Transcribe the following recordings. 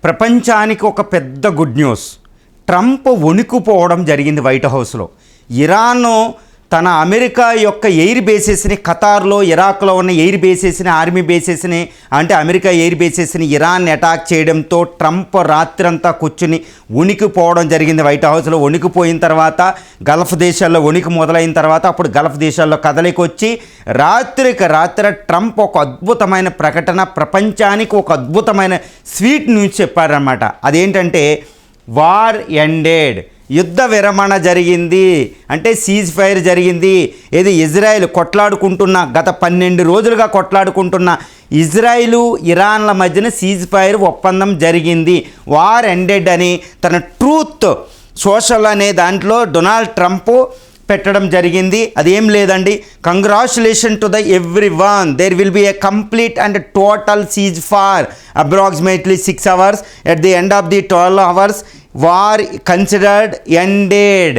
ప్రపంచానికి ఒక పెద్ద గుడ్ న్యూస్. ట్రంప్ వణికిపోవడం జరిగింది వైట్ హౌస్లో. ఇరాన్ తన అమెరికా యొక్క ఎయిర్ బేసెస్ని, ఖతార్లో ఇరాక్లో ఉన్న ఎయిర్ బేసెస్ని, ఆర్మీ బేసెస్ని, అంటే అమెరికా ఎయిర్ బేసెస్ని ఇరాన్ అటాక్ చేయడంతో ట్రంప్ రాత్రంతా కూర్చుని వణికిపోవడం జరిగింది వైట్ హౌస్లో. వణికిపోయిన తర్వాత గల్ఫ్ దేశాల్లో వణికి మొదలైన తర్వాత అప్పుడు గల్ఫ్ దేశాల్లో కదలికి వచ్చి రాత్రి ట్రంప్ ఒక అద్భుతమైన ప్రకటన, ప్రపంచానికి ఒక అద్భుతమైన స్వీట్ న్యూస్ చెప్పారన్నమాట. అదేంటంటే వార్ ఎండెడ్, యుద్ధ విరమణ జరిగింది, అంటే సీజ్ ఫైర్ జరిగింది. ఇది ఇజ్రాయెల్ కొట్లాడుకుంటున్న గత 12 రోజులుగా కొట్లాడుకుంటున్న ఇజ్రాయిలు ఇరాన్ల మధ్యన సీజ్ ఫైర్ ఒప్పందం జరిగింది. వార్ ఎండెడ్ అని తన ట్రూత్ సోషల్ అనే దాంట్లో డొనాల్డ్ ట్రంప్ పెట్టడం జరిగింది. అదేం లేదండి, congratulation to the every one, there will be a complete and total cease fire approximately 6 hours. At the end of the 12 hours war considered ended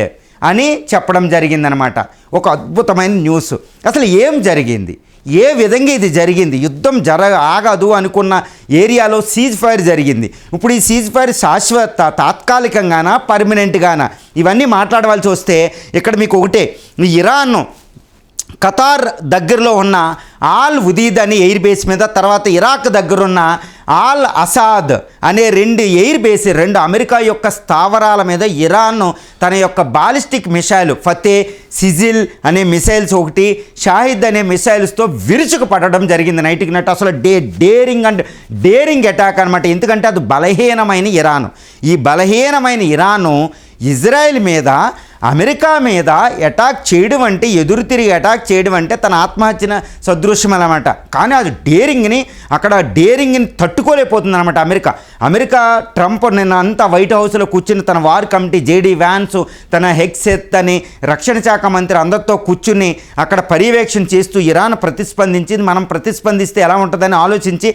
అని చెప్పడం జరిగిందనమాట. ఒక అద్భుతమైన న్యూస్. అసలు ఏం జరిగింది, ఏ విధంగా ఇది జరిగింది? యుద్ధం ఆగదు అనుకున్న ఏరియాలో సీజ్ ఫైర్ జరిగింది. ఇప్పుడు ఈ సీజ్ ఫైర్ శాశ్వత, తాత్కాలికంగానా, పర్మనెంట్గానా, ఇవన్నీ మాట్లాడవలసి వస్తే ఇక్కడ మీకు ఒకటే, ఈ ఖతార్ దగ్గరలో ఉన్న ఆల్ ఉదీద్ అనే ఎయిర్ బేస్ మీద, తర్వాత ఇరాక్ దగ్గరున్న ఆల్ అసాద్ అనే 2 ఎయిర్ బేస్, 2 అమెరికా యొక్క స్థావరాల మీద ఇరాన్ తన యొక్క బాలిస్టిక్ మిసైల్ ఫతే, సిజిల్ అనే మిసైల్స్, ఒకటి షాహిద్ అనే మిసైల్స్తో విరుచుకు పడడం జరిగింది నైట్కి నైట్. అసలు డేరింగ్ అటాక్ అనమాట. ఎందుకంటే అది బలహీనమైన ఇరాన్. ఈ బలహీనమైన ఇరాను ఇజ్రాయెల్ మీద, అమెరికా మీద అటాక్ చేయడం అంటే, ఎదురు తిరిగి అటాక్ చేయడం అంటే తన ఆత్మహత్యన సదృశ్యం అన్నమాట. కానీ అది డేరింగ్ని తట్టుకోలేకపోతుంది అనమాట అమెరికా. ట్రంప్ నిన్న అంతా వైట్ హౌస్లో కూర్చుని తన వార్ కమిటీ, జేడీ వ్యాన్స్, తన హెక్సెత్ అని రక్షణ శాఖ మంత్రి అందరితో కూర్చుని అక్కడ పర్యవేక్షణ చేస్తూ ఇరాన్ ప్రతిస్పందించింది. మనం ప్రతిస్పందిస్తే ఎలా ఉంటుందని ఆలోచించి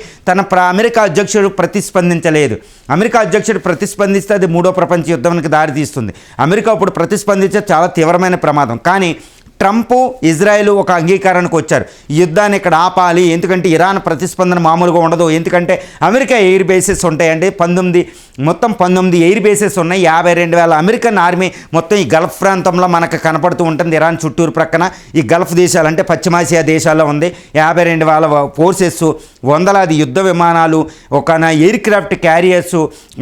అమెరికా అధ్యక్షుడు ప్రతిస్పందించలేదు. అమెరికా అధ్యక్షుడు ప్రతిస్పందిస్తే అది 3వ ప్రపంచ యుద్ధానికి దారితీస్తుంది. అమెరికా ఇప్పుడు ప్రతిస్పందించే చాలా తీవ్రమైన ప్రమాదం. కానీ ట్రంప్, ఇజ్రాయెల్ ఒక అంగీకారానికి వచ్చారు. ఈ యుద్ధాన్ని ఇక్కడ ఆపాలి, ఎందుకంటే ఇరాన్ ప్రతిస్పందన మామూలుగా ఉండదు. ఎందుకంటే అమెరికా ఎయిర్ బేసెస్ ఉంటాయండి, మొత్తం 19 ఎయిర్ బేసెస్ ఉన్నాయి. 52,000 అమెరికన్ ఆర్మీ మొత్తం ఈ గల్ఫ్ ప్రాంతంలో మనకు కనపడుతూ ఉంటుంది. ఇరాన్ చుట్టూరు ప్రక్కన ఈ గల్ఫ్ దేశాలు అంటే పశ్చిమాసియా దేశాల్లో ఉంది. 52,000 ఫోర్సెస్, వందలాది యుద్ధ విమానాలు, ఒక ఎయిర్ క్రాఫ్ట్ క్యారియర్స్,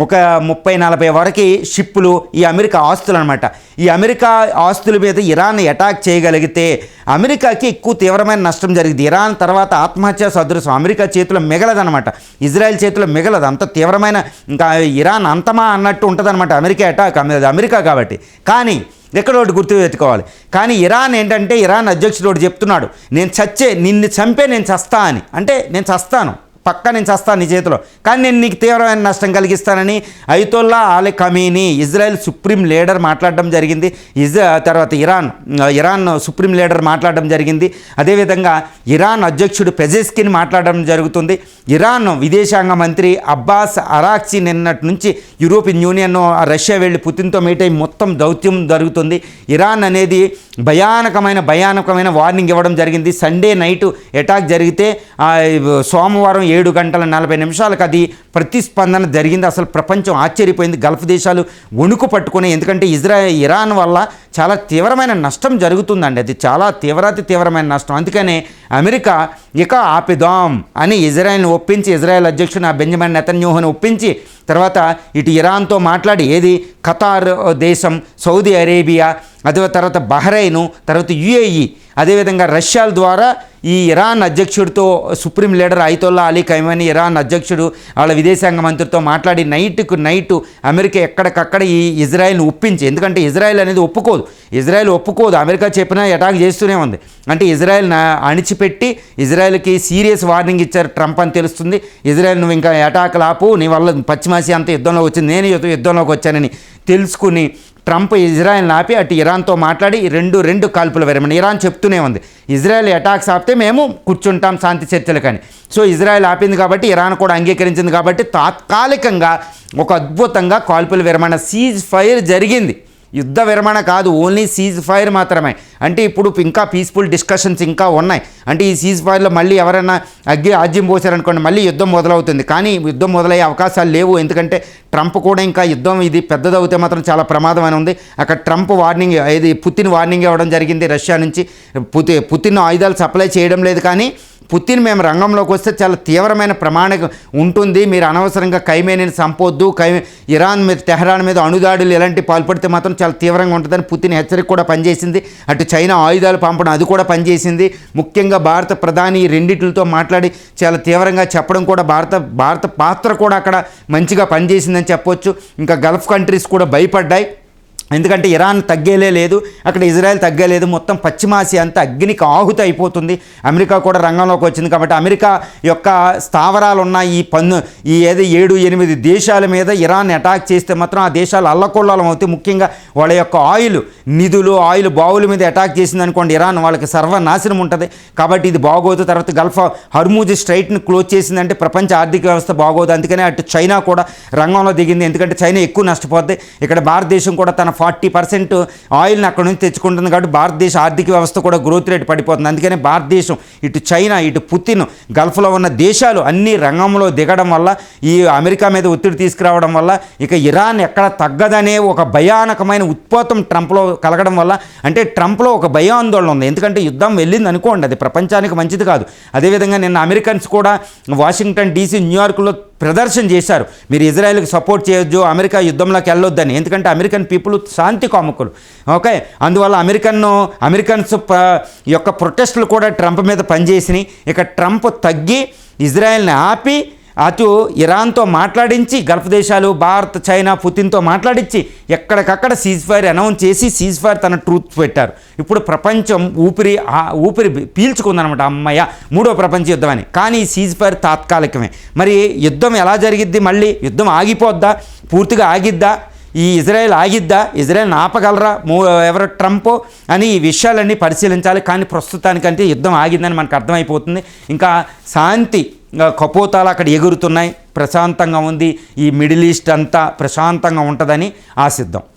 ఒక 30-40 వరకు షిప్పులు, ఈ అమెరికా ఆస్తులు అనమాట. ఈ అమెరికా ఆస్తుల మీద ఇరాన్ అటాక్ చేయగలిగితే అమెరికాకి ఎక్కువ తీవ్రమైన నష్టం జరిగింది. ఇరాన్ తర్వాత ఆత్మహత్య సదృశం అమెరికా చేతిలో మిగలదనమాట, ఇజ్రాయెల్ చేతిలో మిగలదు. అంత తీవ్రమైన, ఇంకా ఇరాన్ అంతమా అన్నట్టు ఉంటుందన్నమాట అమెరికా అటాక్, అమెరికా కాబట్టి. కానీ ఎక్కడ ఒకటి గుర్తుపెట్టుకోవాలి. కానీ ఇరాన్ ఏంటంటే, ఇరాన్ అధ్యక్షుడు చెప్తున్నాడు, నిన్ను చంపే నేను చస్తా అని. అంటే నేను చస్తాను, పక్కా నేను చస్తాను నీ చేతిలో, కానీ నేను నీకు తీవ్రమైన నష్టం కలిగిస్తానని Ayatollah Ali Khamenei, Israel supreme leader మాట్లాడడం జరిగింది. తర్వాత ఇరాన్ సుప్రీం లీడర్ మాట్లాడడం జరిగింది. అదేవిధంగా ఇరాన్ అధ్యక్షుడు పెజెస్కిన్ మాట్లాడడం జరుగుతుంది. ఇరాన్ విదేశాంగ మంత్రి అబ్బాస్ అరాక్చి నిన్నటి నుంచి యూరోపియన్ యూనియన్, రష్యా వెళ్ళి పుతిన్తో మీట్ అయ్యి మొత్తం దౌత్యం జరుగుతుంది. ఇరాన్ అనేది భయానకమైన వార్నింగ్ ఇవ్వడం జరిగింది. సండే నైట్ అటాక్ జరిగితే సోమవారం 7:40 అది ప్రతిస్పందన జరిగింది. అసలు ప్రపంచం ఆశ్చర్యపోయింది, గల్ఫ్ దేశాలు వణుకు పట్టుకున్నాయి. ఎందుకంటే ఇరాన్ వల్ల చాలా తీవ్రమైన నష్టం జరుగుతుందండి. అది చాలా తీవ్రమైన నష్టం. అందుకనే అమెరికా ఇక ఆపిదాం అని ఇజ్రాయెల్ని ఒప్పించి, ఇజ్రాయెల్ అధ్యక్షుడు బెంజమిన్ నెతన్యాహుని ఒప్పించి, తర్వాత ఇటు ఇరాన్తో మాట్లాడి, ఏది ఖతార్ దేశం, సౌదీ అరేబియా, అదే తర్వాత బహ్రెయిన్, తర్వాత యుఏఈ, అదేవిధంగా రష్యాల ద్వారా ఈ ఇరాన్ అధ్యక్షుడితో supreme leader Ayatollah Ali Khamenei, Iran అధ్యక్షుడు వాళ్ళ విదేశాంగ మంత్రితో మాట్లాడి నైట్ అమెరికా ఎక్కడికక్కడ ఈ ఇజ్రాయెల్ని ఒప్పించి, ఎందుకంటే ఇజ్రాయెల్ అనేది ఒప్పుకోదు, అమెరికా చెప్పినా అటాక్ చేస్తూనే ఉంది. అంటే ఇజ్రాయెల్ని అణిచిపెట్టి ఇజ్రాయెల్కి సీరియస్ వార్నింగ్ ఇచ్చారు ట్రంప్ అని తెలుస్తుంది. ఇజ్రాయెల్ నువ్వు ఇంకా అటాక్లు ఆపు, నీ వల్ల పశ్చిమాసియా అంతా యుద్ధంలో వచ్చింది, నేను యుద్ధంలోకి వచ్చానని తెలుసుకుని ట్రంప్ ఇజ్రాయెల్ని ఆపి అటు ఇరాన్తో మాట్లాడి రెండు కాల్పుల విరమణ. ఇరాన్ చెప్తూనే ఉంది, ఇజ్రాయెల్ అటాక్స్ ఆపితే మేము కూర్చుంటాం శాంతి చర్చలు కానీ. సో ఇజ్రాయెల్ ఆపింది కాబట్టి, ఇరాన్ కూడా అంగీకరించింది కాబట్టి తాత్కాలికంగా ఒక అద్భుతంగా కాల్పుల విరమణ, సీజ్ ఫైర్ జరిగింది. యుద్ధ విరమణ కాదు, ఓన్లీ సీజ్ ఫైర్ మాత్రమే. అంటే ఇప్పుడు ఇంకా పీస్ఫుల్ డిస్కషన్స్ ఇంకా ఉన్నాయి. అంటే ఈ సీజ్ ఫైర్లో మళ్ళీ ఎవరైనా ఆజ్యం పోసారనుకోండి మళ్ళీ యుద్ధం మొదలవుతుంది. కానీ యుద్ధం మొదలయ్యే అవకాశాలు లేవు. ఎందుకంటే ట్రంప్ కూడా ఇంకా యుద్ధం ఇది పెద్దదవుతే మాత్రం చాలా ప్రమాదం అని ఉంది. అక్కడ ట్రంప్ వార్నింగ్, ఇది పుతిన్ వార్నింగ్ ఇవ్వడం జరిగింది రష్యా నుంచి. పుతిన్ ఆయుధాలు సప్లై చేయడం లేదు, కానీ పుతిన్ మేము రంగంలోకి వస్తే చాలా తీవ్రమైన ప్రమాణం ఉంటుంది, మీరు అనవసరంగా ఖైమేనీని చంపొద్దు, ఇరాన్ మీద టెహరాన్ మీద అణుదాడులు ఎలాంటి పాల్పడితే మాత్రం చాలా తీవ్రంగా ఉంటుందని పుతిన్ హెచ్చరిక కూడా పనిచేసింది. అటు చైనా ఆయుధాలు పంపడం అది కూడా పనిచేసింది. ముఖ్యంగా భారత ప్రధాని ఈ రెండిటితో మాట్లాడి చాలా తీవ్రంగా చెప్పడం కూడా భారత పాత్ర కూడా అక్కడ మంచిగా పనిచేసిందని చెప్పొచ్చు. ఇంకా గల్ఫ్ కంట్రీస్ కూడా భయపడ్డాయి. ఎందుకంటే ఇరాన్ తగ్గేలే లేదు, అక్కడ ఇజ్రాయెల్ తగ్గలేదు, మొత్తం పశ్చిమాసియా అంతా అగ్నికి ఆహుతి అయిపోతుంది. అమెరికా కూడా రంగంలోకి వచ్చింది. కాబట్టి అమెరికా యొక్క స్థావరాలు ఉన్న ఈ 7-8 దేశాల మీద ఇరాన్ అటాక్ చేస్తే మాత్రం ఆ దేశాలు అల్లకొల్లాలం అవుతాయి. ముఖ్యంగా వాళ్ళ యొక్క ఆయిల్ బావుల మీద అటాక్ చేసింది అనుకోండి ఇరాన్, వాళ్ళకి సర్వనాశనం ఉంటుంది. కాబట్టి ఇది బాగోదు. తర్వాత గల్ఫ్ హర్మూజ్ స్ట్రైట్ని క్లోజ్ చేసిందంటే ప్రపంచ ఆర్థిక వ్యవస్థ బాగోదు. అందుకనే అటు చైనా కూడా రంగంలో దిగింది. ఎందుకంటే చైనా ఎక్కువ నష్టపోద్ది. ఇక్కడ భారతదేశం కూడా తన 40% ఆయిల్ని అక్కడ నుంచి తెచ్చుకుంటుంది. కాబట్టి భారతదేశ ఆర్థిక వ్యవస్థ కూడా గ్రోత్ రేట్ పడిపోతుంది. అందుకనే భారతదేశం, ఇటు చైనా, ఇటు పుతిన్, గల్ఫ్లో ఉన్న దేశాలు అన్ని రంగంలో దిగడం వల్ల, ఈ అమెరికా మీద ఒత్తిడి తీసుకురావడం వల్ల ఇక ఇరాన్ ఎక్కడ తగ్గదనే ఒక భయానకమైన ఉత్పాతం ట్రంప్లో కలగడం వల్ల, అంటే ట్రంప్లో ఒక భయాందోళన ఉంది. ఎందుకంటే యుద్ధం వెళ్ళింది అనుకోండి, అది ప్రపంచానికి మంచిది కాదు. అదేవిధంగా నిన్న అమెరికన్స్ కూడా వాషింగ్టన్ డీసీ, న్యూయార్క్లో ప్రదర్శన చేశారు, మీరు ఇజ్రాయెల్కి సపోర్ట్ చేయొద్దు, అమెరికా యుద్ధంలోకి వెళ్ళొద్దని. ఎందుకంటే అమెరికన్ పీపుల్ శాంతి కాముకులు. ఓకే, అందువల్ల అమెరికన్స్ యొక్క ప్రొటెస్టులు కూడా ట్రంప్ మీద పనిచేసినాయి. ఇక ట్రంప్ తగ్గి ఇజ్రాయెల్ని ఆపి అటు ఇరాన్తో మాట్లాడించి, గల్ఫ్ దేశాలు భారత్, చైనా, పుతిన్తో మాట్లాడించి ఎక్కడికక్కడ సీజ్ ఫైర్ అనౌన్స్ చేసి సీజ్ ఫైర్ తన ట్రూత్ పెట్టారు. ఇప్పుడు ప్రపంచం ఊపిరి పీల్చుకుందనమాట, అమ్మయ్య మూడో ప్రపంచ యుద్ధం అని. కానీ ఈ సీజ్ ఫైర్ తాత్కాలికమే. మరి యుద్ధం ఎలా జరిగిద్ది? మళ్ళీ యుద్ధం ఆగిపోద్దా? పూర్తిగా ఆగిద్దా? ఈ ఇజ్రాయెల్ ఆగిద్దా? ఇజ్రాయెల్ని ఆపగలరా ఎవరో ట్రంప్ అని ఈ విషయాలన్నీ పరిశీలించాలి. కానీ ప్రస్తుతానికంటే యుద్ధం ఆగిందని మనకు అర్థమైపోతుంది. ఇంకా శాంతి కపోతాలు అక్కడ ఎగురుతున్నాయి, ప్రశాంతంగా ఉంది. ఈ మిడిల్ ఈస్ట్ అంతా ప్రశాంతంగా ఉంటుందని ఆశిద్దాం.